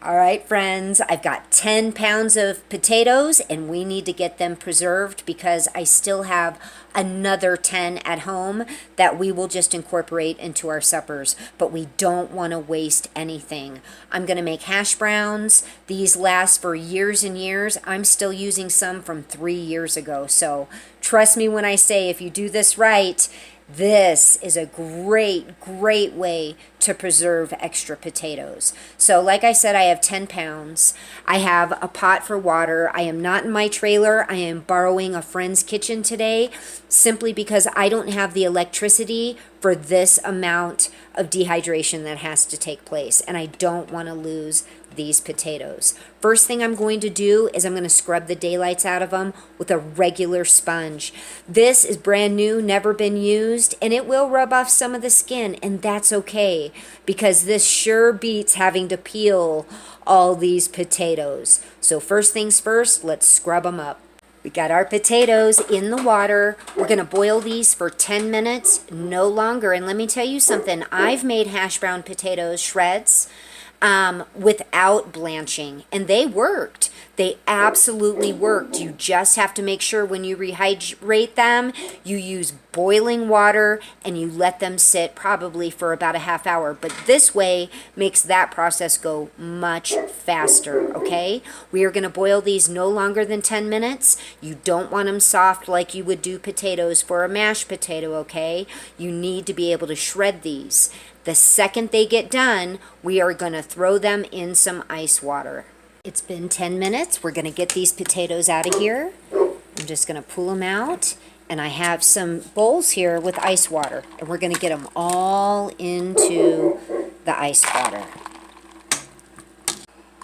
All right, friends, I've got 10 pounds of potatoes and we need to get them preserved because I still have another 10 at home that we will just incorporate into our suppers, but we don't want to waste anything. I'm going to make hash browns. These last for years and years. I'm still using some from 3 years ago, so trust me when I say if you do this right, this is a great, great way to preserve extra potatoes. So like I said, I have 10 pounds. I have a pot for water. I am not in my trailer. I am borrowing a friend's kitchen today simply because I don't have the electricity for this amount of dehydration that has to take place. And I don't want to lose these potatoes. First thing I'm going to do is I'm going to scrub the daylights out of them with a regular sponge. This is brand new, never been used, and it will rub off some of the skin, and that's okay because this sure beats having to peel all these potatoes. So first things first, let's scrub them up. We got our potatoes in the water. We're going to boil these for 10 minutes, no longer. And let me tell you something. I've made hash brown potatoes shreds without blanching, and they worked. They absolutely worked. You just have to make sure when you rehydrate them, you use boiling water and you let them sit probably for about a half hour. But this way makes that process go much faster, okay? We are going to boil these no longer than 10 minutes. You don't want them soft like you would do potatoes for a mashed potato, okay? You need to be able to shred these. The second they get done, we are going to throw them in some ice water. It's been 10 minutes. We're going to get these potatoes out of here. I'm just going to pull them out. And I have some bowls here with ice water. And we're going to get them all into the ice water.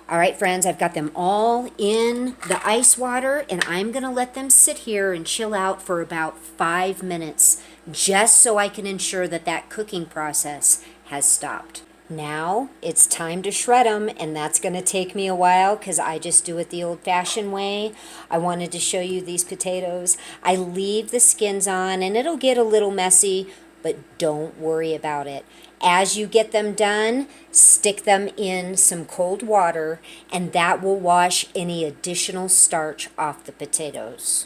All right, friends, I've got them all in the ice water. And I'm going to let them sit here and chill out for about 5 minutes. Just so I can ensure that that cooking process has stopped. Now it's time to shred them, and that's going to take me a while because I just do it the old-fashioned way. I wanted to show you these potatoes. I leave the skins on, and it'll get a little messy, but don't worry about it. As you get them done, stick them in some cold water, and that will wash any additional starch off the potatoes.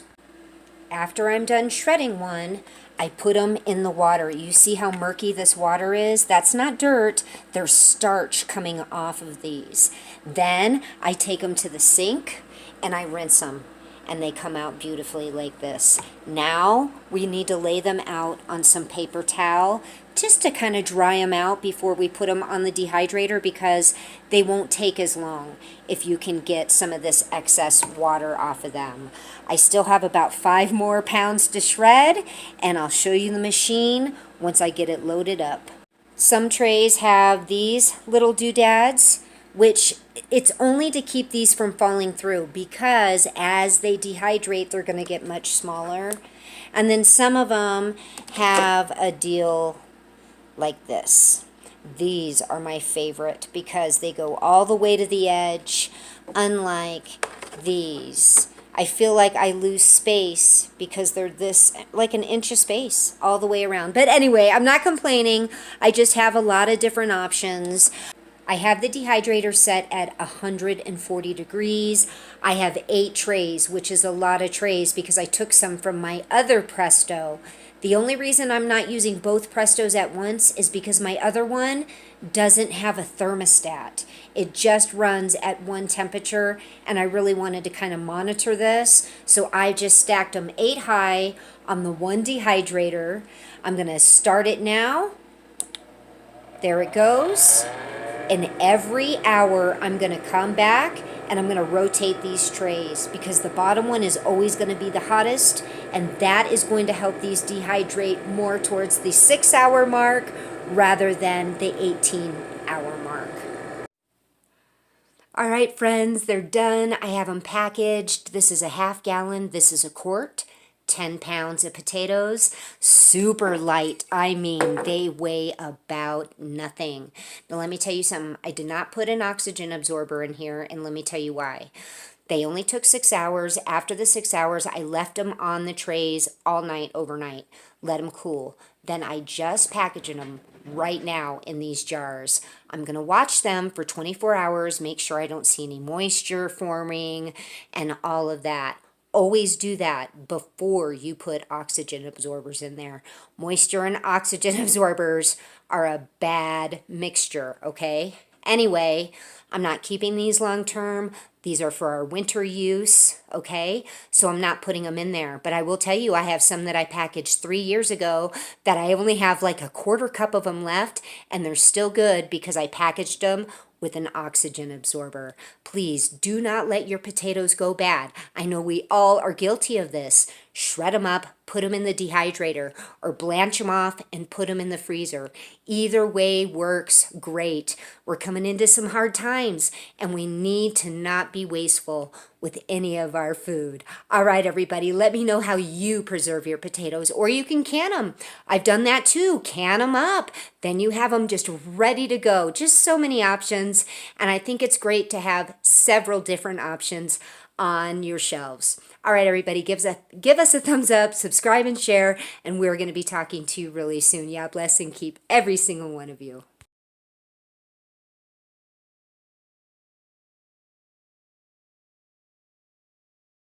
After I'm done shredding one, I put them in the water. You see how murky this water is? That's not dirt. There's starch coming off of these. Then I take them to the sink and I rinse them. And they come out beautifully like this. Now we need to lay them out on some paper towel just to kind of dry them out before we put them on the dehydrator because they won't take as long if you can get some of this excess water off of them. I still have about 5 more pounds to shred, and I'll show you the machine once I get it loaded up. Some trays have these little doodads, which it's only to keep these from falling through because as they dehydrate, they're going to get much smaller. And then some of them have a deal like this. These are my favorite because they go all the way to the edge, unlike these. I feel like I lose space because they're this, like an inch of space all the way around. But anyway, I'm not complaining. I just have a lot of different options. I have the dehydrator set at 140 degrees. I have 8 trays, which is a lot of trays because I took some from my other Presto. The only reason I'm not using both Prestos at once is because my other one doesn't have a thermostat. It just runs at one temperature, and I really wanted to kind of monitor this. So I just stacked them 8 high on the one dehydrator. I'm going to start it now. There it goes. And every hour I'm going to come back and I'm going to rotate these trays because the bottom one is always going to be the hottest, and that is going to help these dehydrate more towards the 6-hour mark rather than the 18-hour mark. All right, friends, they're done. I have them packaged. This is a half gallon. This is a quart. 10 pounds of potatoes, super light. I mean, they weigh about nothing. Now, let me tell you something. I did not put an oxygen absorber in here, and let me tell you why. They only took 6 hours. After the 6 hours, I left them on the trays all night, overnight. Let them cool. Then I just packaged them right now in these jars. I'm going to watch them for 24 hours, make sure I don't see any moisture forming and all of that. Always do that before you put oxygen absorbers in there. Moisture and oxygen absorbers are a bad mixture, okay? Anyway, I'm not keeping these long term. These are for our winter use, okay? So I'm not putting them in there. But I will tell you, I have some that I packaged 3 years ago that I only have like a quarter cup of them left, and they're still good because I packaged them with an oxygen absorber. Please do not let your potatoes go bad. I know we all are guilty of this. Shred them up, put them in the dehydrator, or blanch them off and put them in the freezer. Either way works great. We're coming into some hard times, and we need to not be wasteful with any of our food. All right, everybody, let me know how you preserve your potatoes, or you can can them. I've done that too. Can them up. Then you have them just ready to go. Just so many options, and I think it's great to have several different options on your shelves. All right, everybody, give us a thumbs up, subscribe and share, and we're going to be talking to you really soon. Yeah, bless and keep every single one of you.